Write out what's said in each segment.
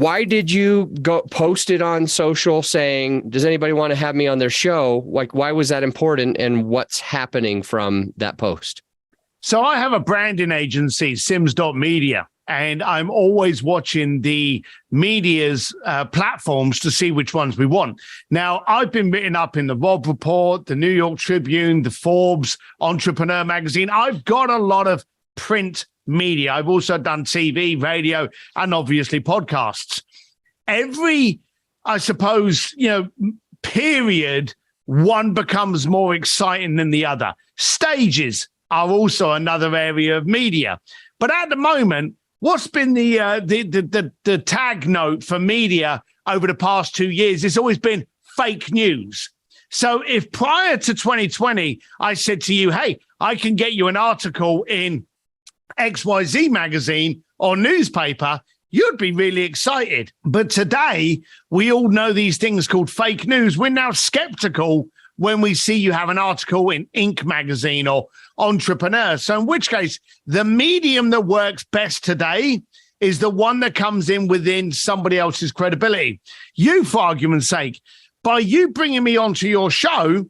why did you go post it on social saying, does anybody want to have me on their show? Like, why was that important, and what's happening from that post? So I have a branding agency, Sims.media, and I'm always watching the media's platforms to see which ones we want. Now, I've been written up in the Robb Report, the New York Tribune, the Forbes, Entrepreneur Magazine. I've got a lot of print media. I've also done TV, radio, and obviously podcasts. Every, I suppose, period, one becomes more exciting than the other. Stages are also another area of media. But at the moment, what's been the tag note for media over the past 2 years? It's always been fake news. So if prior to 2020, I said to you, hey, I can get you an article in XYZ magazine or newspaper, you'd be really excited. But today, we all know these things called fake news. We're now skeptical when we see you have an article in Inc. magazine or Entrepreneur. So in which case, the medium that works best today is the one that comes in within somebody else's credibility. You, for argument's sake, by you bringing me onto your show,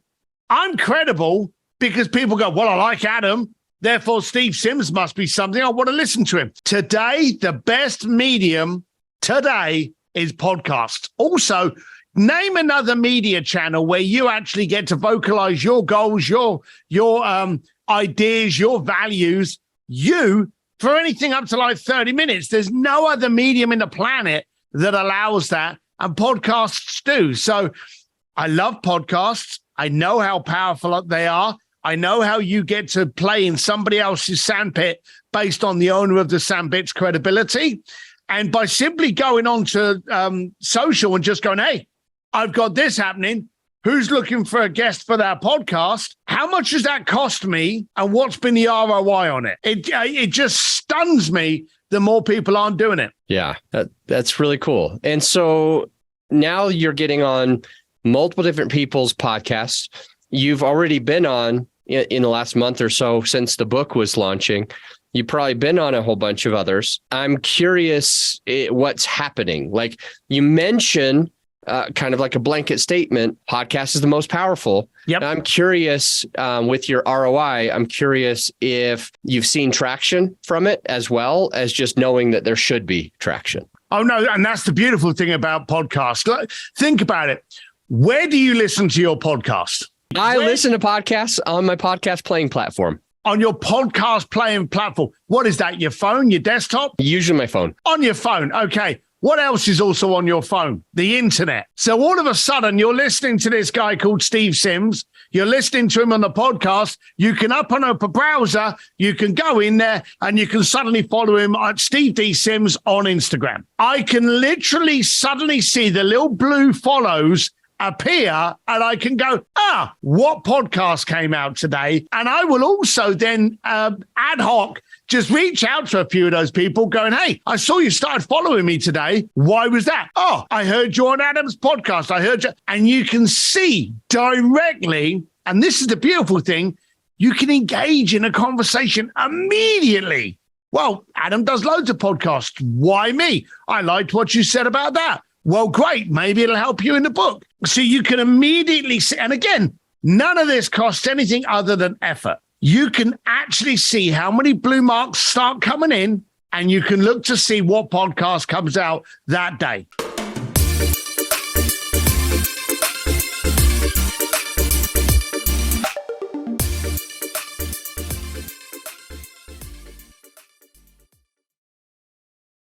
I'm credible because people go, well, I like Adam, therefore Steve Sims must be something. I want to listen to him. Today, the best medium today is podcast. Also, name another media channel where you actually get to vocalize your goals, your ideas, your values, for anything up to like 30 minutes. There's no other medium in the planet that allows that, and podcasts do. So I love podcasts. I know how powerful they are. I know how you get to play in somebody else's sandpit based on the owner of the sandpit's credibility. And by simply going on to social and just going, hey, I've got this happening. Who's looking for a guest for that podcast? How much does that cost me? And what's been the ROI on it? It just stuns me the more people aren't doing it. Yeah, that's really cool. And so now you're getting on multiple different people's podcasts. You've already been on in the last month or so since the book was launching. You've probably been on a whole bunch of others. I'm curious what's happening. Like you mentioned, kind of like a blanket statement, podcast is the most powerful. Yep. And I'm curious with your ROI, I'm curious if you've seen traction from it as well as just knowing that there should be traction. Oh, no. And that's the beautiful thing about podcasts. Think about it. Where do you listen to your podcast? I listen to podcasts on my podcast playing platform. On your podcast playing platform. What is that? Your phone, your desktop? Usually my phone. On your phone. Okay. What else is also on your phone? The internet. So all of a sudden, you're listening to this guy called Steve Sims. You're listening to him on the podcast. You can open up a browser. You can go in there and you can suddenly follow him at Steve D. Sims on Instagram. I can literally suddenly see the little blue follows appear and I can go, what podcast came out today? And I will also then ad hoc just reach out to a few of those people going, hey, I saw you started following me today. Why was that? Oh, I heard you on Adam's podcast. I heard you. And you can see directly, and this is the beautiful thing, you can engage in a conversation immediately. Well, Adam does loads of podcasts. Why me? I liked what you said about that. Well, great. Maybe it'll help you in the book. So you can immediately see, and again, none of this costs anything other than effort. You can actually see how many blue marks start coming in, and you can look to see what podcast comes out that day.